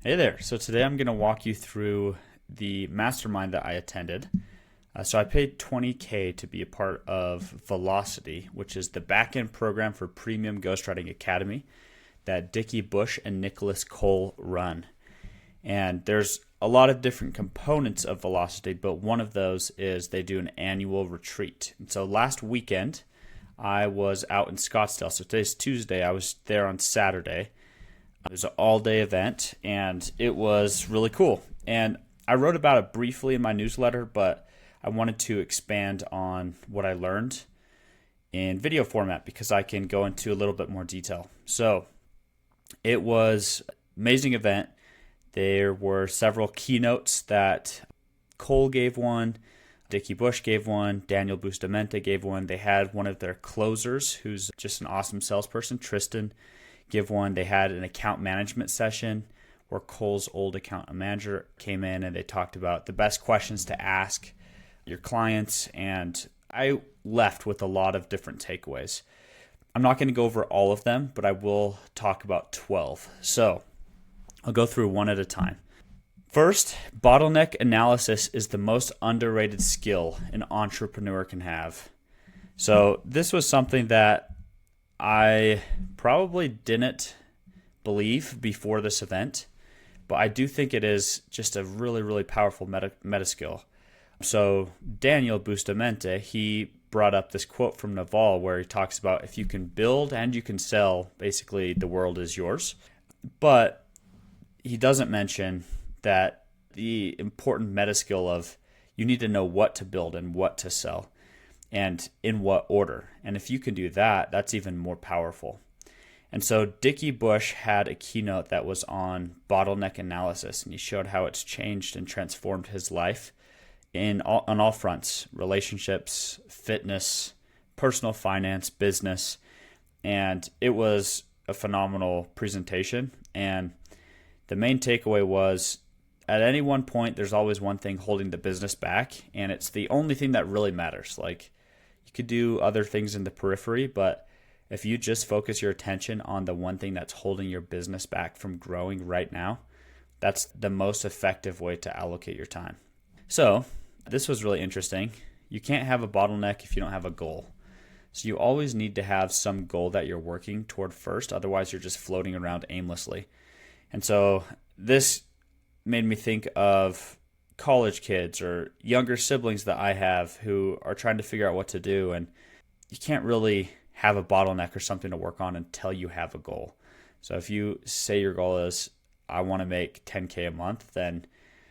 Hey there. So today I'm going to walk you through the mastermind that I attended. So I paid 20K to be a part of Velocity, which is the backend program for Premium Ghostwriting Academy that Dickie Bush and Nicholas Cole run. And there's a lot of different components of Velocity, but one of those is they do an annual retreat. And so last weekend, I was out in Scottsdale. So today's Tuesday. I was there on Saturday. It was an all-day event, and it was really cool. And I wrote about it briefly in my newsletter, but I wanted to expand on what I learned in video format because I can go into a little bit more detail. So it was an amazing event. There were several keynotes that Cole gave one, Dickie Bush gave one, Daniel Bustamante gave one. They had one of their closers, who's just an awesome salesperson, Tristan, give one. They had an account management session where Cole's old account manager came in and they talked about the best questions to ask your clients. And I left with a lot of different takeaways. I'm not going to go over all of them, but I will talk about 12. So I'll go through one at a time. First, bottleneck analysis is the most underrated skill an entrepreneur can have. So this was something that I probably didn't believe before this event, but I do think it is just a really, really powerful meta skill. So Daniel Bustamante, he brought up this quote from Naval where he talks about if you can build and you can sell, basically the world is yours. But he doesn't mention that the important meta skill of you need to know what to build and what to sell and in what order. And if you can do that, that's even more powerful. And so Dickie Bush had a keynote that was on bottleneck analysis, and he showed how it's changed and transformed his life on all fronts: relationships, fitness, personal finance, business. And it was a phenomenal presentation. And the main takeaway was at any one point, there's always one thing holding the business back, and it's the only thing that really matters. Like, you could do other things in the periphery, but if you just focus your attention on the one thing that's holding your business back from growing right now, that's the most effective way to allocate your time. So this was really interesting. You can't have a bottleneck if you don't have a goal. So you always need to have some goal that you're working toward first. Otherwise, you're just floating around aimlessly. And so this made me think of college kids or younger siblings that I have who are trying to figure out what to do. And you can't really have a bottleneck or something to work on until you have a goal. So if you say your goal is, I want to make 10K a month, then,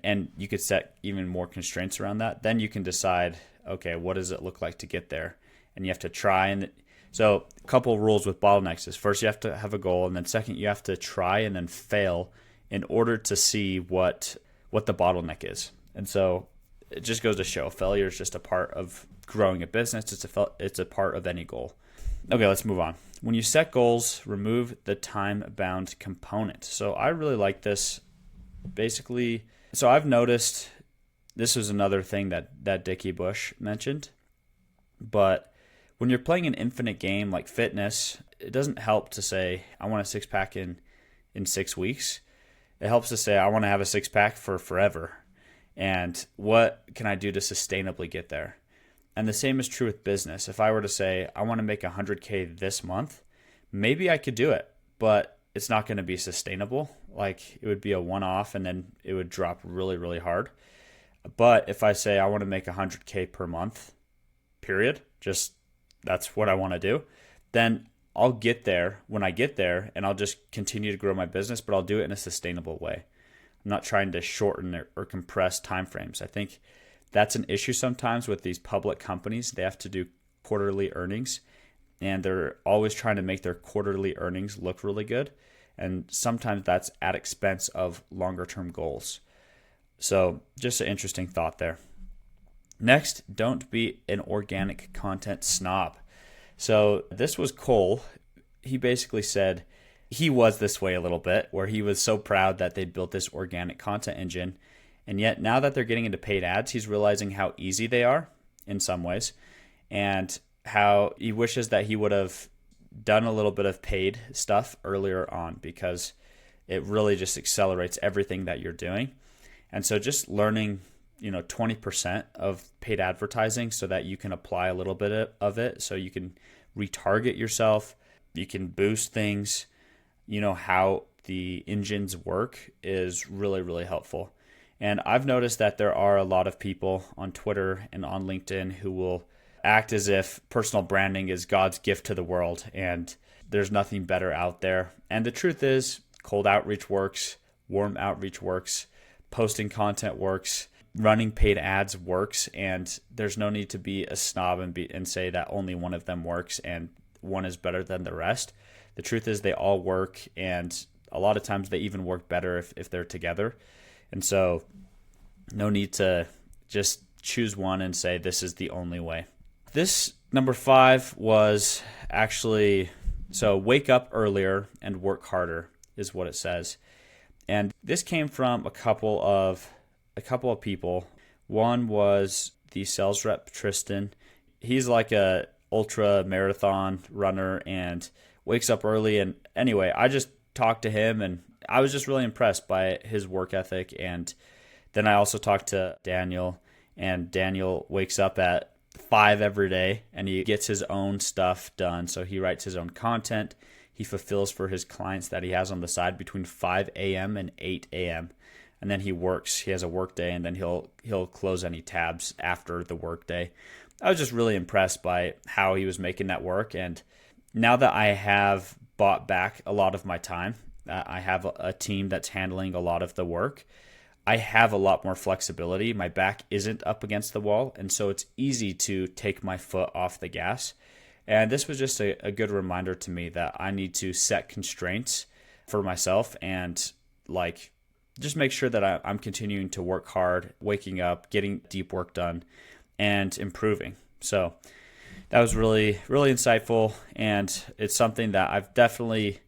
and you could set even more constraints around that, then you can decide, okay, what does it look like to get there? And you have to try. And so a couple of rules with bottlenecks is first you have to have a goal, and then second you have to try and then fail in order to see what the bottleneck is. And so it just goes to show failure is just a part of growing a business. It's a part of any goal. Okay, let's move on. When you set goals, remove the time-bound component. So I really like this. Basically, so I've noticed this was another thing that Dickie Bush mentioned, but when you're playing an infinite game like fitness, it doesn't help to say, I want a six-pack in 6 weeks. It helps to say, I want to have a six-pack for forever. And what can I do to sustainably get there? And the same is true with business. If I were to say, I want to make 100K this month, maybe I could do it, but it's not going to be sustainable. Like, it would be a one-off and then it would drop really, really hard. But if I say I want to make 100K per month, period, just that's what I want to do, then I'll get there when I get there, and I'll just continue to grow my business, but I'll do it in a sustainable way. I'm not trying to shorten or compress timeframes. I think that's an issue sometimes with these public companies. They have to do quarterly earnings, and they're always trying to make their quarterly earnings look really good. And sometimes that's at expense of longer term goals. So just an interesting thought there. Next, don't be an organic content snob. So this was Cole. He basically said he was this way a little bit, where he was so proud that they built this organic content engine. And yet now that they're getting into paid ads, he's realizing how easy they are in some ways, and how he wishes that he would have done a little bit of paid stuff earlier on, because it really just accelerates everything that you're doing. And so just learning, 20% of paid advertising so that you can apply a little bit of it, so you can retarget yourself, you can boost things, how the engines work is really, really helpful. And I've noticed that there are a lot of people on Twitter and on LinkedIn who will act as if personal branding is God's gift to the world and there's nothing better out there. And the truth is, cold outreach works, warm outreach works, posting content works, running paid ads works, and there's no need to be a snob and say that only one of them works and one is better than the rest. The truth is they all work, and a lot of times they even work better if they're together. And so no need to just choose one and say this is the only way. This number 5 was actually, so wake up earlier and work harder is what it says. And this came from a couple of people. One was the sales rep, Tristan. He's like a ultra marathon runner and wakes up early. And anyway, I just talked to him and I was just really impressed by his work ethic. And then I also talked to Daniel, and Daniel wakes up at 5 every day and he gets his own stuff done. So he writes his own content. He fulfills for his clients that he has on the side between 5 a.m. and 8 a.m. And then he works. He has a work day, and then he'll close any tabs after the work day. I was just really impressed by how he was making that work. And now that I have bought back a lot of my time, I have a team that's handling a lot of the work, I have a lot more flexibility. My back isn't up against the wall, and so it's easy to take my foot off the gas. And this was just a good reminder to me that I need to set constraints for myself and just make sure that I'm continuing to work hard, waking up, getting deep work done, and improving. So that was really, really insightful, and it's something that I've definitely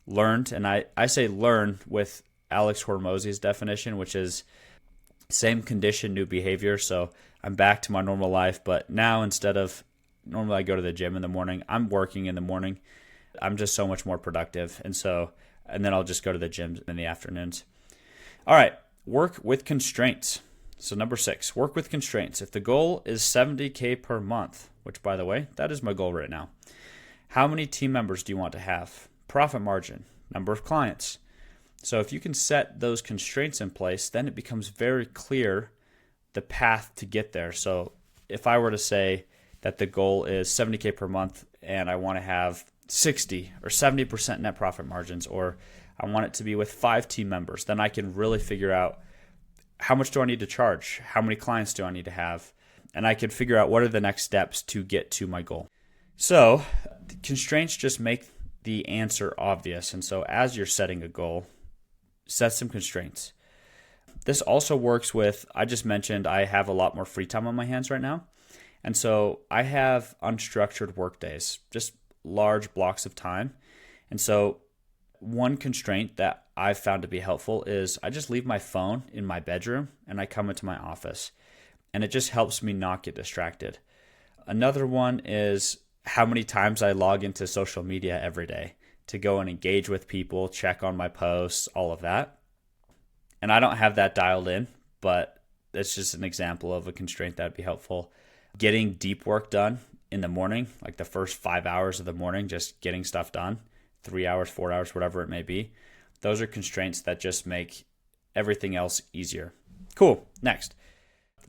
learned. And I say learn with Alex Hormozy's definition, which is same condition, new behavior. So I'm back to my normal life, but now instead of normally I go to the gym in the morning, I'm working in the morning. I'm just so much more productive. And then I'll just go to the gym in the afternoons. All right, work with constraints. So number 6, work with constraints. If the goal is $70K per month, which by the way, that is my goal right now. How many team members do you want to have? Profit margin, number of clients. So if you can set those constraints in place, then it becomes very clear the path to get there. So if I were to say that the goal is $70K per month and I want to have 60 or 70% net profit margins, or I want it to be with 5 team members, then I can really figure out how much do I need to charge? How many clients do I need to have? And I can figure out what are the next steps to get to my goal. So the constraints just make the answer obvious. And so as you're setting a goal, set some constraints. This also works with, I just mentioned I have a lot more free time on my hands right now. And so I have unstructured work days, just large blocks of time. And so one constraint that I've found to be helpful is I just leave my phone in my bedroom and I come into my office. And it just helps me not get distracted. Another one is how many times I log into social media every day to go and engage with people, check on my posts, all of that. And I don't have that dialed in, but it's just an example of a constraint that would be helpful. Getting deep work done in the morning, like the first 5 hours of the morning, just getting stuff done, 3 hours, 4 hours, whatever it may be. Those are constraints that just make everything else easier. Cool. Next,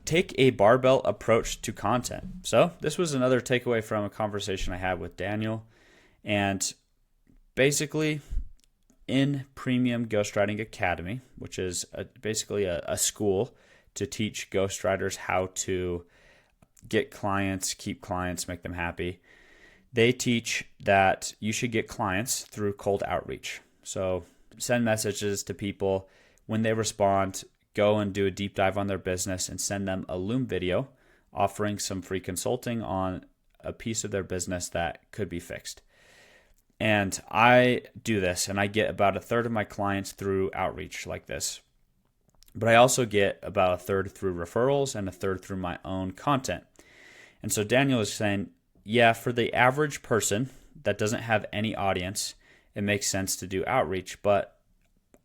take a barbell approach to content. So this was another takeaway from a conversation I had with Daniel. And basically, in Premium Ghostwriting Academy, which is basically a school to teach ghostwriters how to get clients, keep clients, make them happy, they teach that you should get clients through cold outreach. So send messages to people. When they respond, go and do a deep dive on their business and send them a Loom video offering some free consulting on a piece of their business that could be fixed. And I do this, and I get about a third of my clients through outreach like this. But I also get about a third through referrals and a third through my own content. And so Daniel is saying, yeah, for the average person that doesn't have any audience, it makes sense to do outreach. But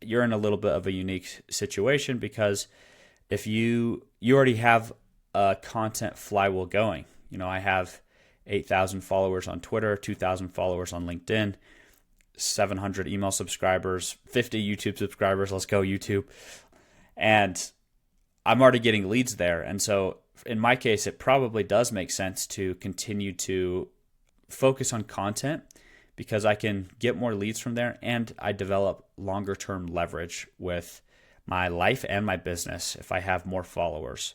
you're in a little bit of a unique situation because if you already have a content flywheel going. I have 8,000 followers on Twitter, 2,000 followers on LinkedIn, 700 email subscribers, 50 YouTube subscribers. Let's go YouTube. And I'm already getting leads there. And so in my case, it probably does make sense to continue to focus on content because I can get more leads from there and I develop longer term leverage with my life and my business if I have more followers.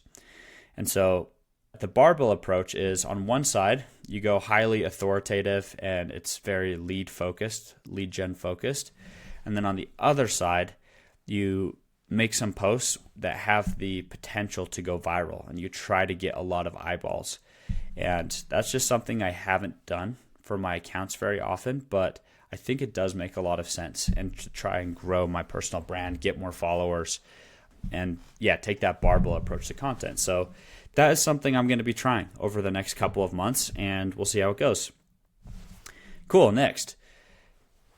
And so the barbell approach is on one side, you go highly authoritative and it's very lead gen focused. And then on the other side, you make some posts that have the potential to go viral and you try to get a lot of eyeballs. And that's just something I haven't done for my accounts very often, but I think it does make a lot of sense and to try and grow my personal brand, get more followers, and take that barbell approach to content. So that is something I'm going to be trying over the next couple of months, and we'll see how it goes. Cool. Next,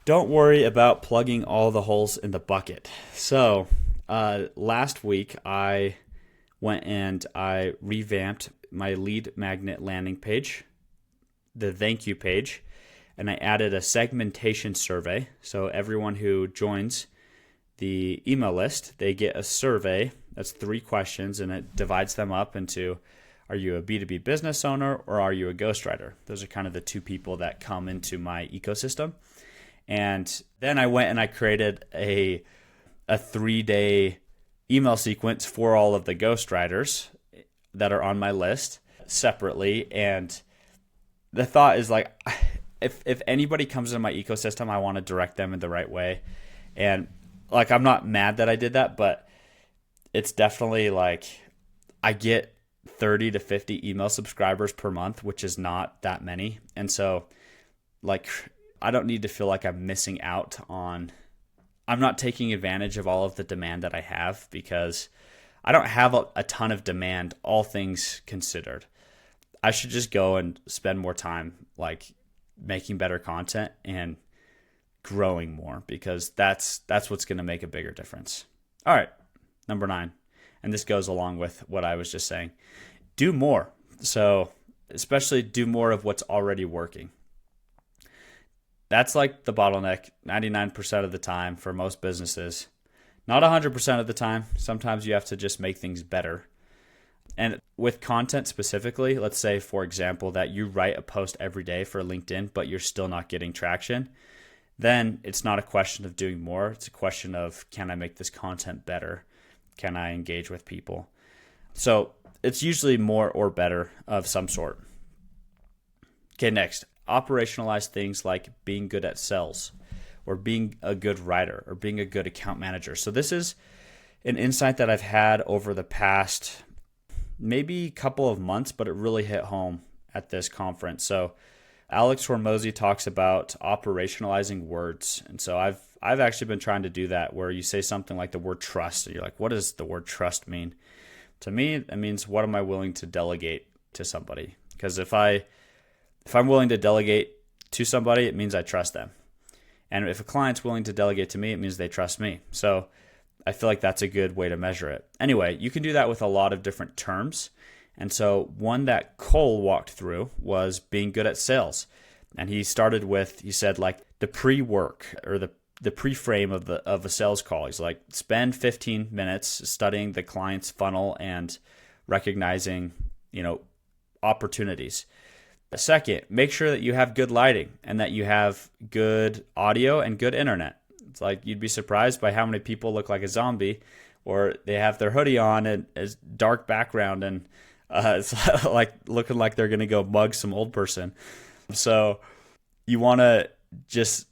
don't worry about plugging all the holes in the bucket. So last week, I went and I revamped my lead magnet landing page, the thank you page, and I added a segmentation survey. So everyone who joins the email list, they get a survey. That's 3 questions, and it divides them up into, are you a B2B business owner or are you a ghostwriter? Those are kind of the 2 people that come into my ecosystem. And then I went and I created a 3-day email sequence for all of the ghostwriters that are on my list separately. And the thought is like, if anybody comes into my ecosystem, I want to direct them in the right way. And like, I'm not mad that I did that, but it's definitely like I get 30 to 50 email subscribers per month, which is not that many. And so like, I don't need to feel like I'm missing out on, I'm not taking advantage of all of the demand that I have because I don't have a ton of demand, all things considered. I should just go and spend more time like making better content and growing more because that's what's going to make a bigger difference. All right, number 9. And this goes along with what I was just saying. Do more. So especially do more of what's already working. That's like the bottleneck 99% of the time for most businesses. Not 100% of the time. Sometimes you have to just make things better. And with content specifically, let's say, for example, that you write a post every day for LinkedIn, but you're still not getting traction, then it's not a question of doing more. It's a question of, can I make this content better? Can I engage with people? So it's usually more or better of some sort. Okay, next, operationalize things like being good at sales or being a good writer or being a good account manager. So this is an insight that I've had over the past maybe couple of months, but it really hit home at this conference. So Alex Hormozy talks about operationalizing words. And so I've actually been trying to do that where you say something like the word trust. And you're like, what does the word trust mean? To me, it means what am I willing to delegate to somebody? Because if I'm willing to delegate to somebody, it means I trust them. And if a client's willing to delegate to me, it means they trust me. So I feel like that's a good way to measure it. Anyway, you can do that with a lot of different terms. And so one that Cole walked through was being good at sales. And he started with, he said like the pre-work or the pre-frame of a sales call. He's like, spend 15 minutes studying the client's funnel and recognizing, opportunities. Second, make sure that you have good lighting and that you have good audio and good internet. It's like you'd be surprised by how many people look like a zombie or they have their hoodie on and a dark background and it's like looking like they're going to go mug some old person. So you want to just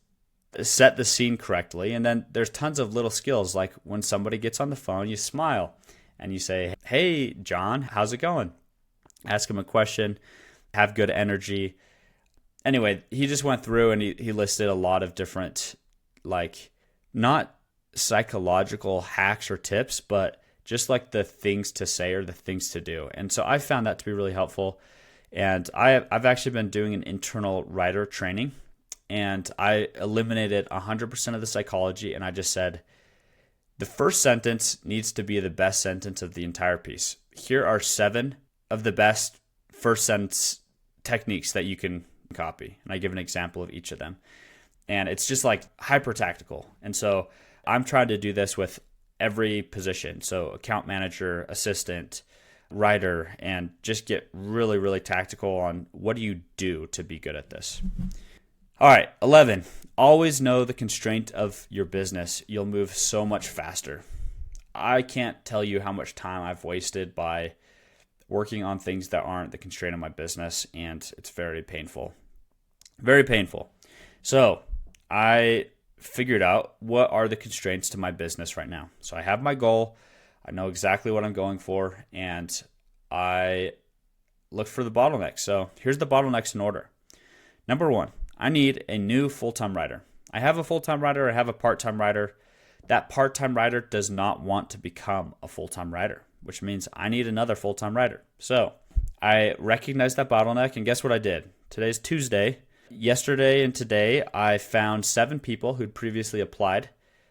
set the scene correctly. And then there's tons of little skills. Like when somebody gets on the phone, you smile and you say, hey, John, how's it going? Ask him a question, have good energy. Anyway, he just went through and he listed a lot of different, like, not psychological hacks or tips, but just like the things to say or the things to do. And so I found that to be really helpful. And I've actually been doing an internal writer training and I eliminated 100% of the psychology. And I just said, The first sentence needs to be the best sentence of the entire piece. Here are 7 of the best first sentence techniques that you can copy. And I give an example of each of them. And it's just like hyper tactical. And so I'm trying to do this with every position. So account manager, assistant, writer, and just get really, really tactical on what do you do to be good at this. All right, 11, always know the constraint of your business. You'll move so much faster. I can't tell you how much time I've wasted by working on things that aren't the constraint of my business, and it's very painful. Very painful. So I figured out what are the constraints to my business right now. So I have my goal. I know exactly what I'm going for, and I look for the bottlenecks. So here's the bottlenecks in order. Number 1, I need a new full-time writer. I have a full-time writer. I have a part-time writer. That part-time writer does not want to become a full-time writer, which means I need another full-time writer. So I recognized that bottleneck, and guess what I did? Today's Tuesday. Yesterday and today, I found 7 people who'd previously applied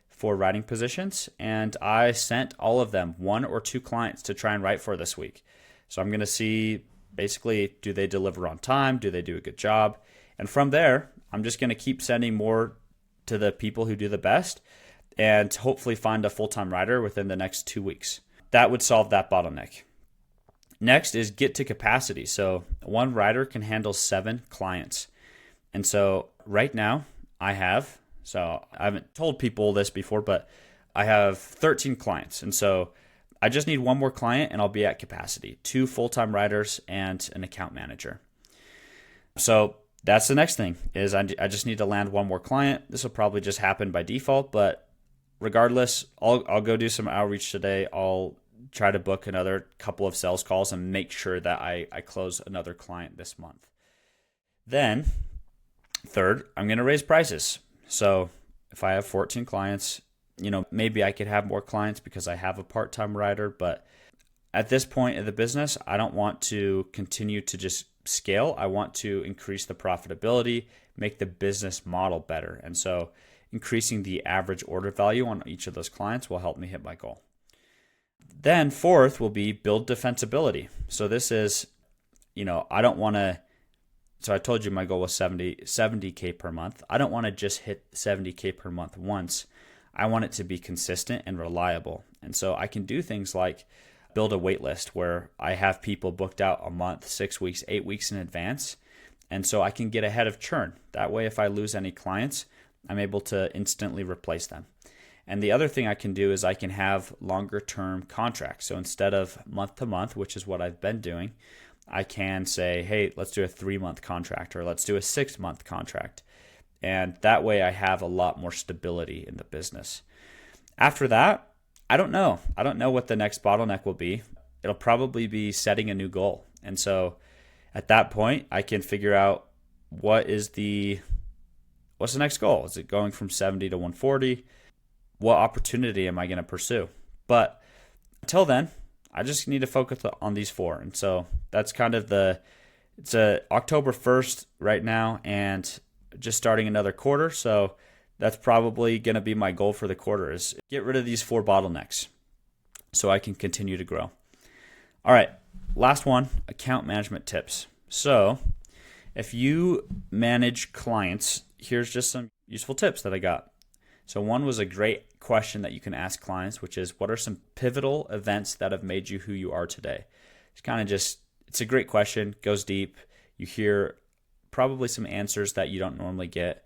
for writing positions, and I sent all of them 1 or 2 clients to try and write for this week. So I'm going to see basically, do they deliver on time? Do they do a good job? And from there, I'm just going to keep sending more to the people who do the best and hopefully find a full-time writer within the next 2 weeks. That would solve that bottleneck. Next is get to capacity. So 1 writer can handle 7 clients. And so right now I haven't told people this before, but I have 13 clients. And so I just need 1 more client and I'll be at capacity. 2 full-time writers and an account manager. So that's the next thing is I just need to land 1 more client. This will probably just happen by default, but regardless, I'll go do some outreach today. I'll try to book another couple of sales calls and make sure that I close another client this month. Then, third, I'm going to raise prices. So if I have 14 clients, maybe I could have more clients because I have a part-time writer, but at this point in the business, I don't want to continue to just scale. I want to increase the profitability, make the business model better. And so increasing the average order value on each of those clients will help me hit my goal. Then fourth will be build defensibility. So this is, I don't want to, so I told you my goal was 70K per month. I don't want to just hit 70K per month once. I want it to be consistent and reliable. And so I can do things like build a wait list where I have people booked out a month, 6 weeks, 8 weeks in advance. And so I can get ahead of churn. That way, if I lose any clients, I'm able to instantly replace them. And the other thing I can do is I can have longer term contracts. So instead of month to month, which is what I've been doing, I can say, hey, let's do a 3-month contract or let's do a 6-month contract. And that way I have a lot more stability in the business. After that, I don't know. I don't know what the next bottleneck will be. It'll probably be setting a new goal. And so at that point, I can figure out what's the next goal? Is it going from 70 to 140? What opportunity am I going to pursue? But until then, I just need to focus on these 4. And so that's kind of it's October 1st right now and just starting another quarter. So that's probably going to be my goal for the quarter is get rid of these 4 bottlenecks so I can continue to grow. All right, last one, account management tips. So if you manage clients, here's just some useful tips that I got. So one was a great question that you can ask clients, which is what are some pivotal events that have made you who you are today? It's a great question, goes deep. You hear probably some answers that you don't normally get.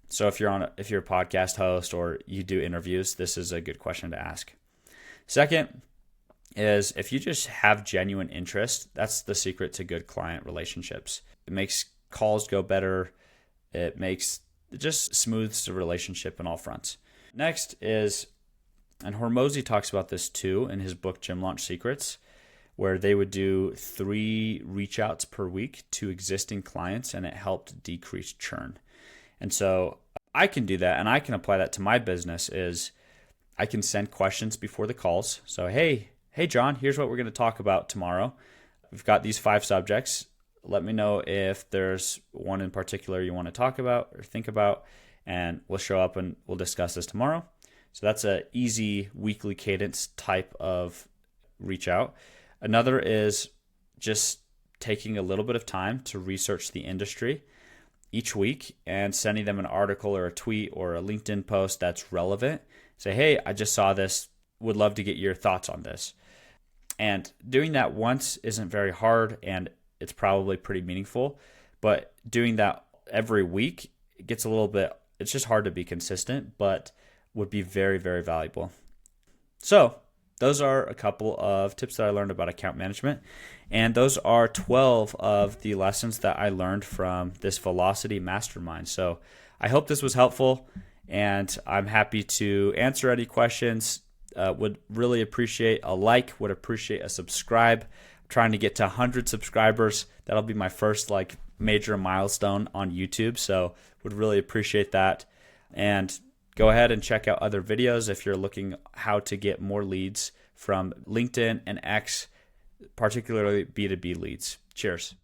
So if you're a podcast host or you do interviews, this is a good question to ask. Second is if you just have genuine interest, that's the secret to good client relationships. It makes calls go better. It just smooths the relationship in all fronts. Next is, and Hormozy talks about this too in his book, Gym Launch Secrets, where they would do 3 reach outs per week to existing clients and it helped decrease churn. And so I can do that and I can apply that to my business is I can send questions before the calls. So, hey John, here's what we're going to talk about tomorrow. We've got these 5 subjects. Let me know if there's one in particular you want to talk about or think about, and we'll show up and we'll discuss this tomorrow. So that's a easy weekly cadence type of reach out. Another is just taking a little bit of time to research the industry each week and sending them an article or a tweet or a LinkedIn post that's relevant. Say, hey, I just saw this, would love to get your thoughts on this. And doing that once isn't very hard, and it's probably pretty meaningful. But doing that every week, it gets a little bit, it's just hard to be consistent, but would be very, very valuable. So those are a couple of tips that I learned about account management. And those are 12 of the lessons that I learned from this Velocity Mastermind. So I hope this was helpful, and I'm happy to answer any questions. Would really appreciate a like, would appreciate a subscribe. I'm trying to get to 100 subscribers. That'll be my first major milestone on YouTube. So would really appreciate that. And go ahead and check out other videos if you're looking how to get more leads from LinkedIn and X, particularly B2B leads. Cheers.